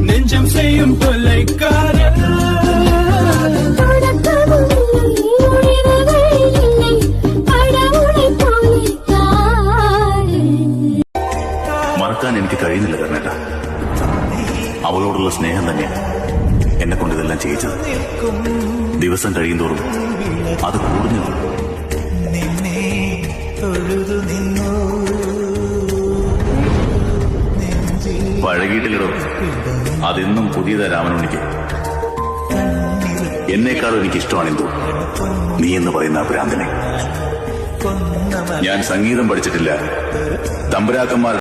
நெஞ்சம் செய்யும் தொல்லைக்காரன் മറക്കാൻ എനിക്ക് കഴിയുന്നില്ല കർണേട്ട. അവളോടുള്ള സ്നേഹം തന്നെയാണ് എന്നെ കൊണ്ട് ഇതെല്ലാം ചെയ്യിച്ചത്. ദിവസം കഴിയുന്തോറും അത് കൂടുന്നു. പഴകിയിട്ടില്ലടോ, അതെന്നും പുതിയതാ രാമനുണ്ണിക്ക്. എന്നേക്കാളും എനിക്കിഷ്ടമാണെന്തോ നീ എന്ന് പറയുന്ന ഭ്രാന്തനെ. ഞാൻ സംഗീതം പഠിച്ചിട്ടില്ല, തമ്പുരാക്കന്മാർ